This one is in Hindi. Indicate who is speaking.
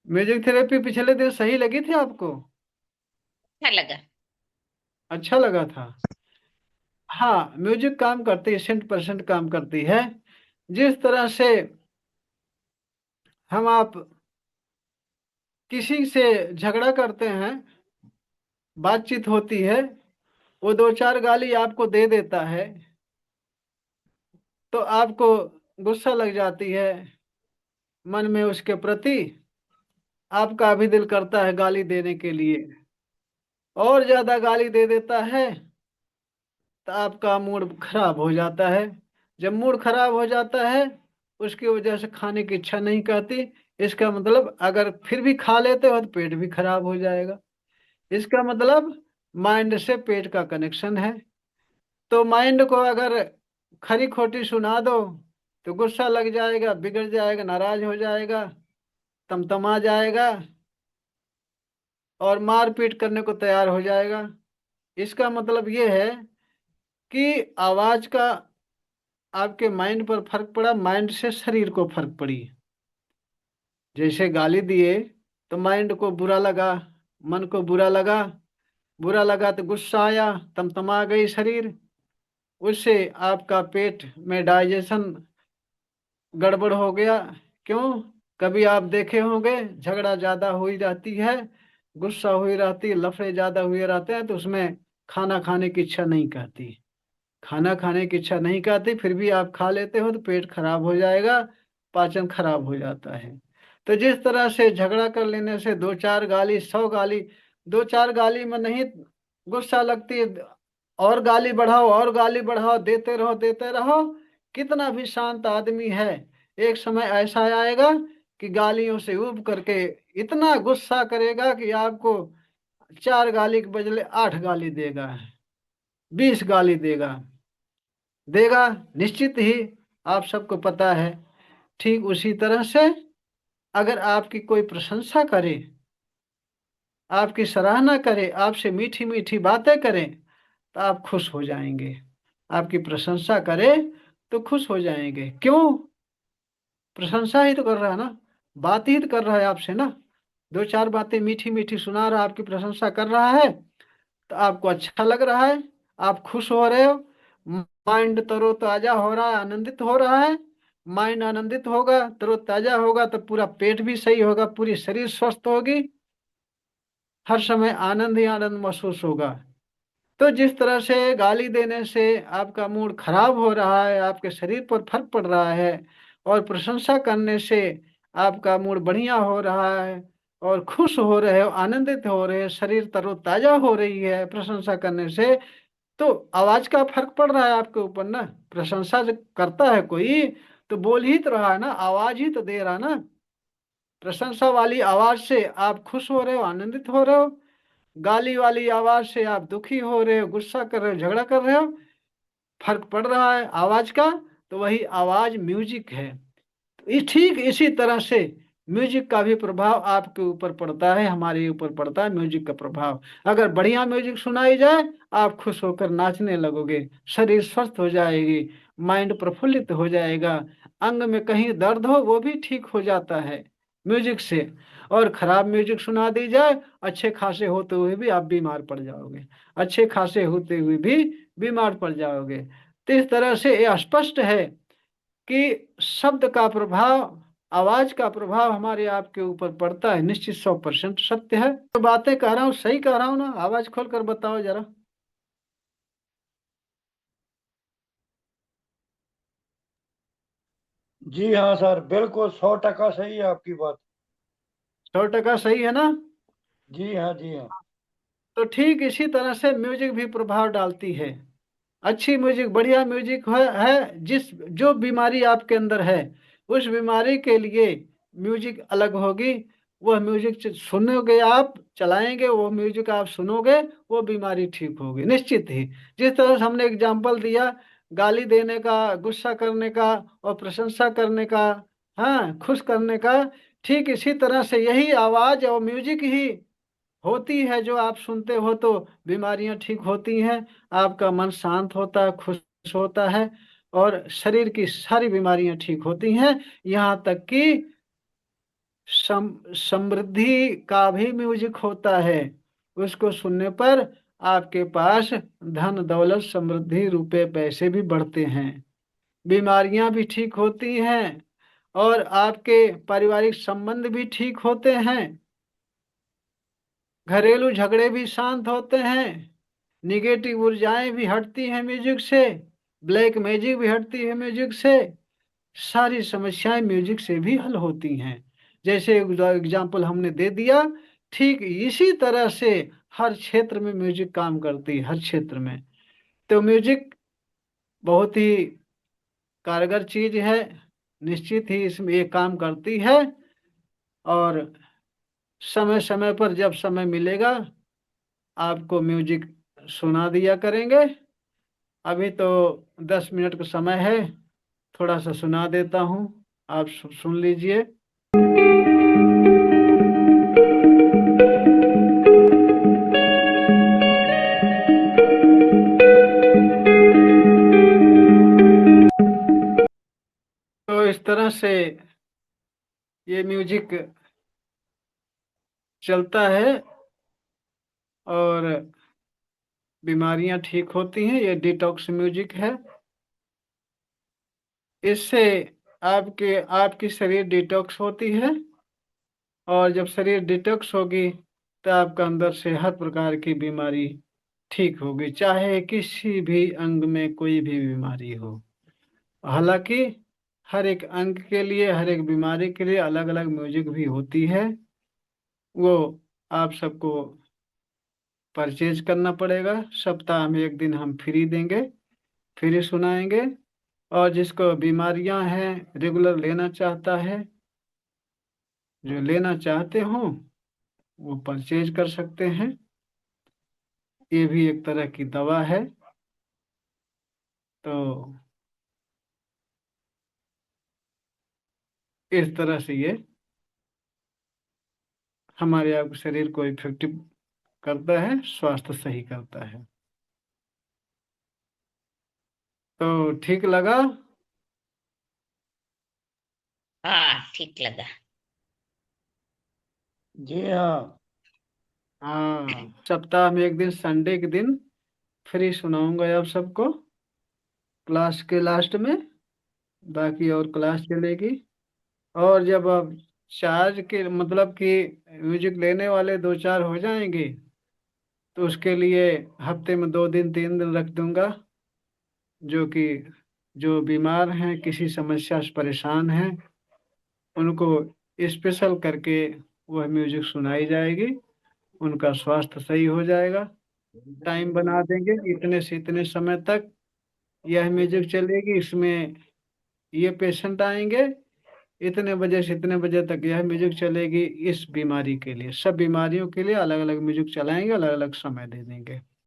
Speaker 1: म्यूजिक थेरेपी पिछले दिन सही लगी थी आपको?
Speaker 2: अच्छा लगा।
Speaker 1: अच्छा लगा था। हाँ, म्यूजिक काम करती है, 100% काम करती है। जिस तरह से हम आप किसी से झगड़ा करते हैं, बातचीत होती है, वो दो चार गाली आपको दे देता है, तो आपको गुस्सा लग जाती है मन में उसके प्रति। आपका भी दिल करता है गाली देने के लिए, और ज्यादा गाली दे देता है तो आपका मूड खराब हो जाता है। जब मूड खराब हो जाता है, उसकी वजह से खाने की इच्छा नहीं करती। इसका मतलब अगर फिर भी खा लेते हो तो पेट भी खराब हो जाएगा। इसका मतलब माइंड से पेट का कनेक्शन है। तो माइंड को अगर खरी खोटी सुना दो तो गुस्सा लग जाएगा, बिगड़ जाएगा, नाराज हो जाएगा, तमतमा जाएगा और मारपीट करने को तैयार हो जाएगा। इसका मतलब ये है कि आवाज का आपके माइंड पर फर्क पड़ा, माइंड से शरीर को फर्क पड़ी। जैसे गाली दिए तो माइंड को बुरा लगा, मन को बुरा लगा, बुरा लगा तो गुस्सा आया, तमतमा गई शरीर। उससे आपका पेट में डाइजेशन गड़बड़ हो गया। क्यों? कभी आप देखे होंगे झगड़ा ज्यादा हुई रहती है, गुस्सा हुई रहती है, लफड़े ज्यादा हुए रहते हैं तो उसमें खाना खाने की इच्छा नहीं करती। खाना खाने की इच्छा नहीं करती, फिर भी आप खा लेते हो तो पेट खराब हो जाएगा, पाचन खराब हो जाता है। तो जिस तरह से झगड़ा कर लेने से दो चार गाली, 100 गाली, दो चार गाली में नहीं गुस्सा लगती है, और गाली बढ़ाओ और गाली बढ़ाओ, देते रहो देते रहो। कितना भी शांत आदमी है, एक समय ऐसा आएगा कि गालियों से ऊब करके इतना गुस्सा करेगा कि आपको 4 गाली के बदले 8 गाली देगा, 20 गाली देगा। देगा निश्चित ही, आप सबको पता है। ठीक उसी तरह से अगर आपकी कोई प्रशंसा करे, आपकी सराहना करे, आपसे मीठी मीठी बातें करें तो आप खुश हो जाएंगे। आपकी प्रशंसा करे तो खुश हो जाएंगे। क्यों? प्रशंसा ही तो कर रहा है ना, बात ही तो कर रहा है आपसे ना। दो चार बातें मीठी मीठी सुना रहा है, आपकी प्रशंसा कर रहा है, तो आपको अच्छा लग रहा है, आप खुश हो रहे हो, माइंड तरोताजा हो रहा है, आनंदित हो रहा है। माइंड आनंदित होगा, तरोताजा होगा तो पूरा पेट भी सही होगा, पूरी शरीर स्वस्थ होगी, हर समय आनंद ही आनंद महसूस होगा। तो जिस तरह से गाली देने से आपका मूड खराब हो रहा है, आपके शरीर पर फर्क पड़ रहा है, और प्रशंसा करने से आपका मूड बढ़िया हो रहा है, और खुश हो रहे हो, आनंदित हो रहे हैं, शरीर तरोताजा हो रही है प्रशंसा करने से, तो आवाज का फर्क पड़ रहा है आपके ऊपर ना। प्रशंसा जब करता है कोई तो बोल ही तो रहा है ना, आवाज ही तो दे रहा है ना। प्रशंसा वाली आवाज से आप खुश हो रहे हो, आनंदित हो रहे हो। गाली वाली आवाज से आप दुखी हो रहे हो, गुस्सा कर रहे हो, झगड़ा कर रहे हो। फर्क पड़ रहा है आवाज का। तो वही आवाज म्यूजिक है। ठीक इसी तरह से म्यूजिक का भी प्रभाव आपके ऊपर पड़ता है, हमारे ऊपर पड़ता है म्यूजिक का प्रभाव। अगर बढ़िया म्यूजिक सुनाई जाए, आप खुश होकर नाचने लगोगे, शरीर स्वस्थ हो जाएगी, माइंड प्रफुल्लित हो जाएगा, अंग में कहीं दर्द हो वो भी ठीक हो जाता है म्यूजिक से। और खराब म्यूजिक सुना दी जाए, अच्छे खासे होते हुए भी आप बीमार पड़ जाओगे, अच्छे खासे होते हुए भी बीमार पड़ जाओगे। तो इस तरह से ये स्पष्ट है कि शब्द का प्रभाव, आवाज का प्रभाव हमारे आपके ऊपर पड़ता है, निश्चित 100% सत्य है। तो बातें कह रहा हूँ सही कह रहा हूँ ना? आवाज खोल कर बताओ जरा।
Speaker 3: जी हाँ सर, बिल्कुल 100% सही है आपकी बात।
Speaker 1: 100% सही है ना?
Speaker 3: जी हाँ, जी हाँ।
Speaker 1: तो ठीक इसी तरह से म्यूजिक भी प्रभाव डालती है। अच्छी म्यूजिक, बढ़िया म्यूजिक है जिस जो बीमारी आपके अंदर है, उस बीमारी के लिए म्यूजिक अलग होगी। वह म्यूजिक सुनोगे, आप चलाएंगे, वो म्यूजिक आप सुनोगे, वो बीमारी ठीक होगी निश्चित ही। जिस तरह से हमने एग्जाम्पल दिया, गाली देने का, गुस्सा करने का और प्रशंसा करने का, हाँ, खुश करने का, ठीक इसी तरह से यही आवाज और म्यूजिक ही होती है जो आप सुनते हो तो बीमारियां ठीक होती हैं, आपका मन शांत होता है, खुश होता है, और शरीर की सारी बीमारियां ठीक होती हैं। यहाँ तक कि समृद्धि का भी म्यूजिक होता है। उसको सुनने पर आपके पास धन दौलत समृद्धि रुपए पैसे भी बढ़ते हैं, बीमारियां भी ठीक होती हैं, और आपके पारिवारिक संबंध भी ठीक होते हैं, घरेलू झगड़े भी शांत होते हैं, निगेटिव ऊर्जाएं भी हटती हैं म्यूजिक से, ब्लैक मैजिक भी हटती है म्यूजिक से, सारी समस्याएं म्यूजिक से भी हल होती हैं। जैसे एग्जाम्पल हमने दे दिया, ठीक इसी तरह से हर क्षेत्र में म्यूजिक काम करती है, हर क्षेत्र में। तो म्यूजिक बहुत ही कारगर चीज है, निश्चित ही इसमें ये काम करती है। और समय समय पर जब समय मिलेगा आपको म्यूजिक सुना दिया करेंगे। अभी तो 10 मिनट का समय है, थोड़ा सा सुना देता हूँ, आप सुन लीजिए। तो इस तरह से ये म्यूजिक चलता है और बीमारियां ठीक होती हैं। ये डिटॉक्स म्यूजिक है। इससे आपकी शरीर डिटॉक्स होती है, और जब शरीर डिटॉक्स होगी तो आपका अंदर से हर प्रकार की बीमारी ठीक होगी, चाहे किसी भी अंग में कोई भी बीमारी हो। हालांकि हर एक अंग के लिए, हर एक बीमारी के लिए अलग अलग म्यूजिक भी होती है, वो आप सबको परचेज करना पड़ेगा। सप्ताह में एक दिन हम फ्री देंगे, फ्री सुनाएंगे। और जिसको बीमारियां हैं, रेगुलर लेना चाहता है, जो लेना चाहते हो वो परचेज कर सकते हैं। ये भी एक तरह की दवा है। तो इस तरह से ये हमारे आप शरीर को इफेक्टिव करता है, स्वास्थ्य सही करता है। तो ठीक लगा?
Speaker 2: हाँ, ठीक लगा।
Speaker 3: जी हाँ।
Speaker 1: हाँ, सप्ताह में एक दिन संडे के दिन फ्री सुनाऊंगा आप सबको, क्लास के लास्ट में। बाकी और क्लास चलेगी। और जब अब चार्ज के मतलब कि म्यूजिक लेने वाले दो चार हो जाएंगे तो उसके लिए हफ्ते में 2 दिन 3 दिन रख दूंगा। जो कि जो बीमार हैं, किसी समस्या से परेशान हैं, उनको स्पेशल करके वह म्यूजिक सुनाई जाएगी, उनका स्वास्थ्य सही हो जाएगा। टाइम बना देंगे कि इतने से इतने समय तक यह म्यूजिक चलेगी, इसमें ये पेशेंट आएंगे, इतने बजे से इतने बजे तक यह म्यूजिक चलेगी। इस बीमारी के लिए, सब बीमारियों के लिए अलग अलग म्यूजिक चलाएंगे, अलग अलग समय दे देंगे।